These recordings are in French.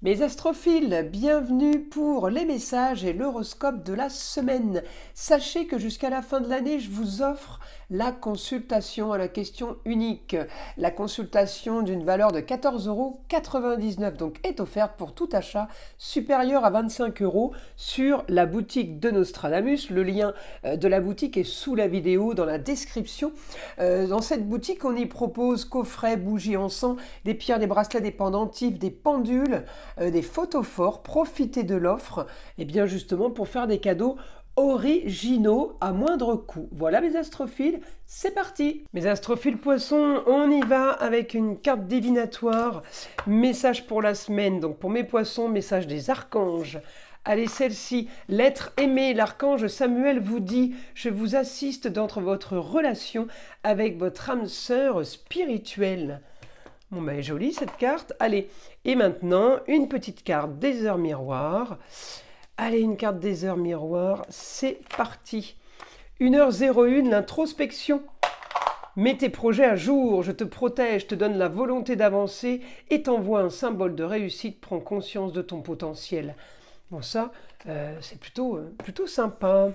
Mes astrophiles, bienvenue pour les messages et l'horoscope de la semaine. Sachez que jusqu'à la fin de l'année, je vous offre la consultation à la question unique. La consultation d'une valeur de 14,99 € donc est offerte pour tout achat supérieur à 25 € sur la boutique de Nostradamus. Le lien de la boutique est sous la vidéo dans la description. Dans cette boutique, on y propose coffrets, bougies, encens, des pierres, des bracelets, des pendentifs, des pendules, des photophores. Profitez de l'offre, et bien justement pour faire des cadeaux originaux à moindre coût. Voilà mes astrophiles, c'est parti. Mes astrophiles poissons, on y va avec une carte divinatoire, message pour la semaine. Donc pour mes poissons, message des archanges. Allez, celle-ci, l'être aimé, l'archange Samuel vous dit « Je vous assiste dans votre relation avec votre âme sœur spirituelle ». Bon ben jolie cette carte. Allez, et maintenant une petite carte des heures miroirs. Allez, une carte des heures miroirs, c'est parti. 1h01, l'introspection. Mets tes projets à jour, je te protège, te donne la volonté d'avancer et t'envoie un symbole de réussite, prends conscience de ton potentiel. Bon ça, c'est plutôt sympa.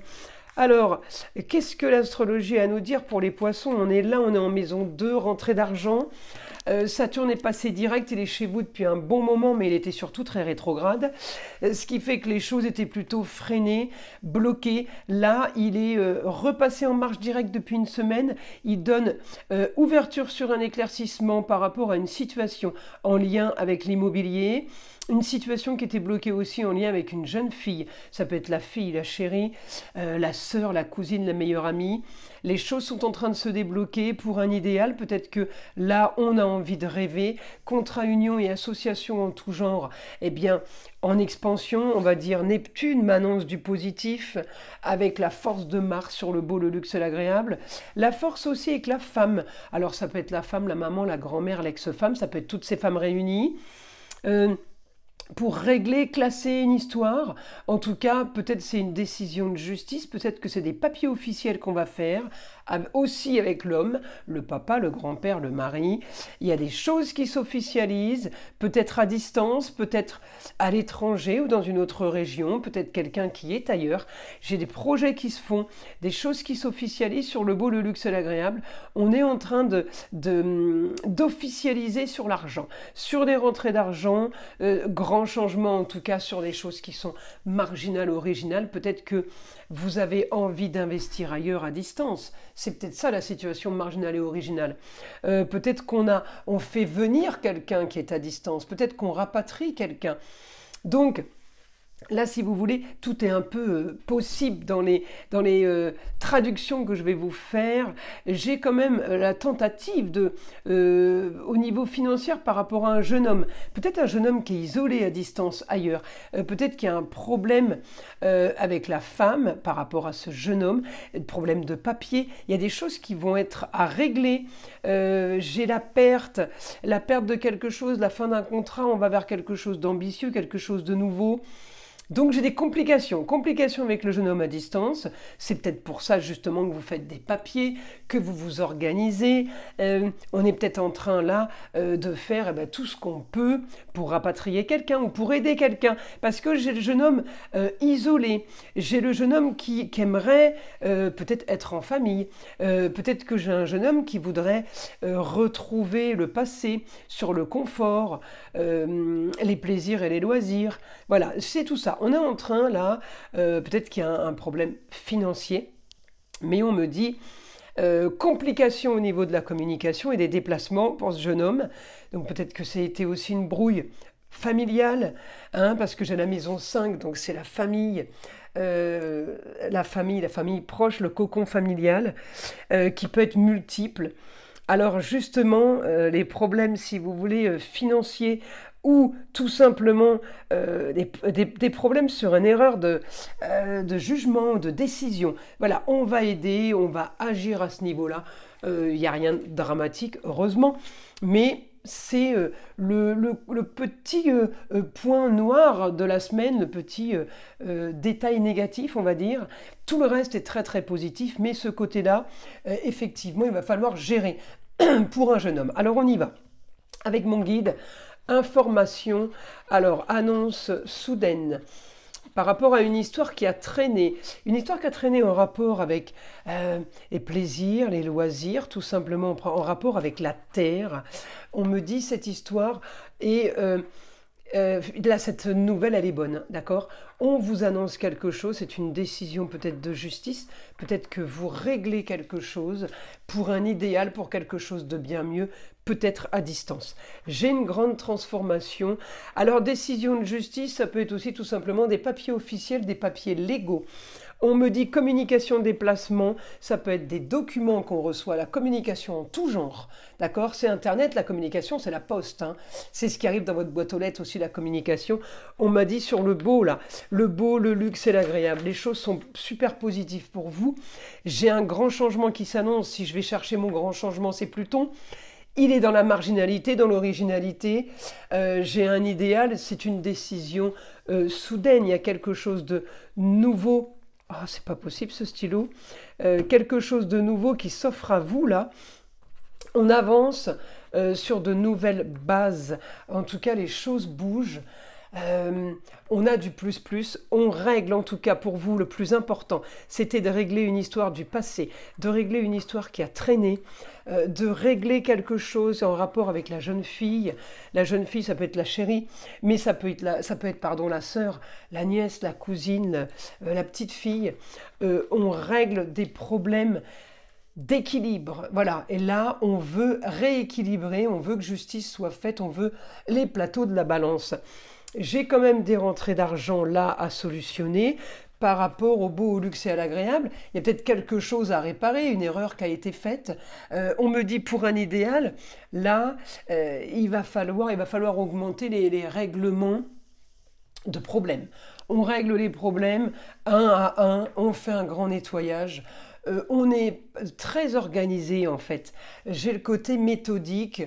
Alors, qu'est-ce que l'astrologie a à nous dire pour les poissons? On est là, on est en maison 2, rentrée d'argent. Saturne est passé direct, il est chez vous depuis un bon moment, mais il était surtout très rétrograde, ce qui fait que les choses étaient plutôt freinées, bloquées. Là, il est repassé en marche directe depuis une semaine, il donne ouverture sur un éclaircissement par rapport à une situation en lien avec l'immobilier, une situation qui était bloquée aussi en lien avec une jeune fille. Ça peut être la fille, la chérie, la sœur, la cousine, la meilleure amie. Les choses sont en train de se débloquer pour un idéal. Peut-être que là, on a envie de rêver. Contrat, union et association en tout genre, eh bien, en expansion, on va dire Neptune m'annonce du positif avec la force de Mars sur le beau, le luxe et l'agréable. La force aussi avec la femme. Alors, ça peut être la femme, la maman, la grand-mère, l'ex-femme. Ça peut être toutes ces femmes réunies. Pour régler, classer une histoire. En tout cas, peut-être c'est une décision de justice, peut-être que c'est des papiers officiels qu'on va faire, aussi avec l'homme, le papa, le grand-père, le mari. Il y a des choses qui s'officialisent, peut-être à distance, peut-être à l'étranger ou dans une autre région, peut-être quelqu'un qui est ailleurs. J'ai des projets qui se font, des choses qui s'officialisent sur le beau, le luxe et l'agréable. On est en train d'officialiser sur l'argent, sur des rentrées d'argent, grand changement en tout cas sur des choses qui sont marginales, originales. Peut-être que vous avez envie d'investir ailleurs à distance. C'est peut-être ça la situation marginale et originale. Peut-être on fait venir quelqu'un qui est à distance. Peut-être qu'on rapatrie quelqu'un. Donc, là, si vous voulez, tout est un peu possible dans les traductions que je vais vous faire. J'ai quand même la tentative au niveau financier par rapport à un jeune homme. Peut-être un jeune homme qui est isolé à distance ailleurs. Peut-être qu'il y a un problème avec la femme par rapport à ce jeune homme. Problème de papier. Il y a des choses qui vont être à régler. J'ai la perte de quelque chose, la fin d'un contrat. On va vers quelque chose d'ambitieux, quelque chose de nouveau. Donc j'ai des complications avec le jeune homme à distance. C'est peut-être pour ça justement que vous faites des papiers, que vous vous organisez. On est peut-être en train là de faire tout ce qu'on peut pour rapatrier quelqu'un ou pour aider quelqu'un. Parce que j'ai le jeune homme isolé. J'ai le jeune homme qui aimerait peut-être être en famille. Peut-être que j'ai un jeune homme qui voudrait retrouver le passé sur le confort, les plaisirs et les loisirs. Voilà, c'est tout ça. On est en train, là, peut-être qu'il y a un problème financier, mais on me dit complications au niveau de la communication et des déplacements pour ce jeune homme. Donc peut-être que ça a été aussi une brouille familiale, hein, parce que j'ai la maison 5, donc c'est la famille. La famille proche, le cocon familial, qui peut être multiple. Alors justement, les problèmes, si vous voulez, financiers, ou tout simplement des problèmes sur une erreur de jugement, de décision. Voilà, on va aider, on va agir à ce niveau-là. Il n'y a rien de dramatique, heureusement, mais c'est le petit point noir de la semaine, le petit détail négatif, on va dire. Tout le reste est très très positif, mais ce côté-là, effectivement, il va falloir gérer pour un jeune homme. Alors on y va. Avec mon guide, Information, alors annonce soudaine. Par rapport à une histoire qui a traîné. Une histoire qui a traîné en rapport avec les plaisirs, les loisirs, tout simplement en rapport avec la terre. On me dit cette histoire et là, cette nouvelle, elle est bonne, d'accord? On vous annonce quelque chose, c'est une décision peut-être de justice, peut-être que vous réglez quelque chose pour un idéal, pour quelque chose de bien mieux, peut-être à distance. J'ai une grande transformation. Alors, décision de justice, ça peut être aussi tout simplement des papiers officiels, des papiers légaux. On me dit communication déplacement, ça peut être des documents qu'on reçoit, la communication en tout genre, d'accord? C'est Internet, la communication, c'est la poste, hein. C'est ce qui arrive dans votre boîte aux lettres aussi, la communication. On m'a dit sur le beau, là, le beau, le luxe et l'agréable. Les choses sont super positives pour vous. J'ai un grand changement qui s'annonce. Si je vais chercher mon grand changement, c'est Pluton. Il est dans la marginalité, dans l'originalité. J'ai un idéal, c'est une décision soudaine. Il y a quelque chose de nouveau. Oh, c'est pas possible ce stylo. Quelque chose de nouveau qui s'offre à vous là. On avance sur de nouvelles bases. En tout cas, les choses bougent. On a du plus, on règle en tout cas pour vous le plus important, c'était de régler une histoire du passé, de régler une histoire qui a traîné, de régler quelque chose en rapport avec la jeune fille. La jeune fille, ça peut être la chérie, mais ça peut être pardon, la sœur, la nièce, la cousine, la petite fille. On règle des problèmes d'équilibre, voilà, et là on veut rééquilibrer, on veut que justice soit faite, on veut les plateaux de la balance. J'ai quand même des rentrées d'argent là à solutionner par rapport au beau, au luxe et à l'agréable. Il y a peut-être quelque chose à réparer, une erreur qui a été faite. On me dit pour un idéal, là, il va falloir augmenter les règlements de problèmes. On règle les problèmes un à un, on fait un grand nettoyage. On est très organisé en fait. J'ai le côté méthodique,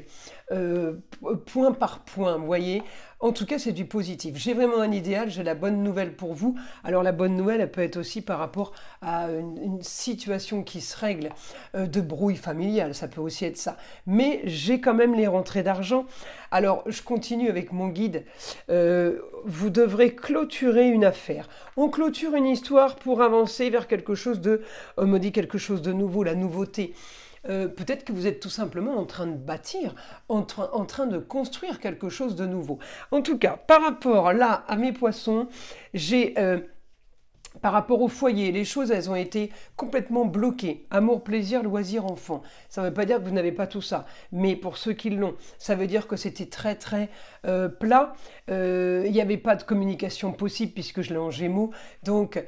point par point, vous voyez. En tout cas, c'est du positif. J'ai vraiment un idéal, j'ai la bonne nouvelle pour vous. Alors la bonne nouvelle, elle peut être aussi par rapport à une situation qui se règle de brouille familiale, ça peut aussi être ça. Mais j'ai quand même les rentrées d'argent. Alors, je continue avec mon guide. Vous devrez clôturer une affaire. On clôture une histoire pour avancer vers quelque chose de, on me dit quelque chose de nouveau, la nouveauté. Peut-être que vous êtes tout simplement en train de bâtir, en train de construire quelque chose de nouveau. En tout cas, par rapport là à mes poissons, j'ai... par rapport au foyer, les choses, elles ont été complètement bloquées. Amour, plaisir, loisir, enfant. Ça ne veut pas dire que vous n'avez pas tout ça. Mais pour ceux qui l'ont, ça veut dire que c'était très, très plat. Il n'y avait pas de communication possible puisque je l'ai en Gémeaux. Donc,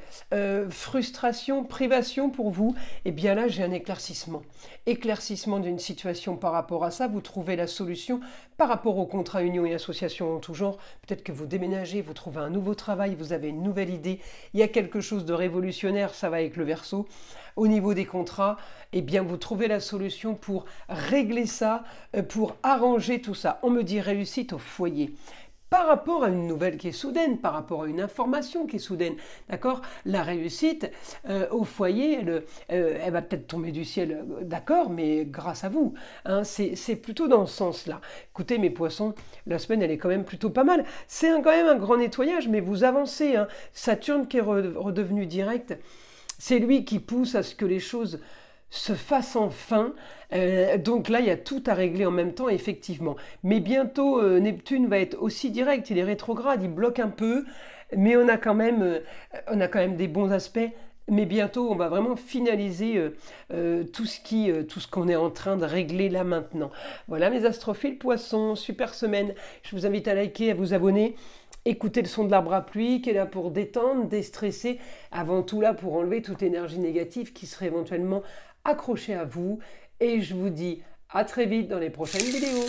frustration, privation pour vous. Et bien là, j'ai un éclaircissement. Éclaircissement d'une situation par rapport à ça. Vous trouvez la solution par rapport au contrat union et association en tout genre. Peut-être que vous déménagez, vous trouvez un nouveau travail, vous avez une nouvelle idée. Il y a quelque chose de révolutionnaire, ça va avec le Verseau. Au niveau des contrats, eh bien vous trouvez la solution pour régler ça, pour arranger tout ça. On me dit réussite au foyer. Par rapport à une nouvelle qui est soudaine, par rapport à une information qui est soudaine, d'accord? La réussite au foyer, elle va peut-être tomber du ciel, d'accord, mais grâce à vous. Hein, c'est plutôt dans ce sens-là. Écoutez, mes poissons, la semaine, elle est quand même plutôt pas mal. C'est quand même un grand nettoyage, mais vous avancez. Hein. Saturne qui est redevenu direct, c'est lui qui pousse à ce que les choses se fasse enfin. Donc là, il y a tout à régler en même temps, effectivement. Mais bientôt, Neptune va être aussi direct. Il est rétrograde, il bloque un peu, mais on a quand même des bons aspects. Mais bientôt, on va vraiment finaliser tout ce qu'on est en train de régler là maintenant. Voilà mes astrophiles poissons, super semaine. Je vous invite à liker, à vous abonner. Écoutez le son de l'arbre à pluie qui est là pour détendre, déstresser, avant tout là pour enlever toute énergie négative qui serait éventuellement accrochée à vous. Et je vous dis à très vite dans les prochaines vidéos.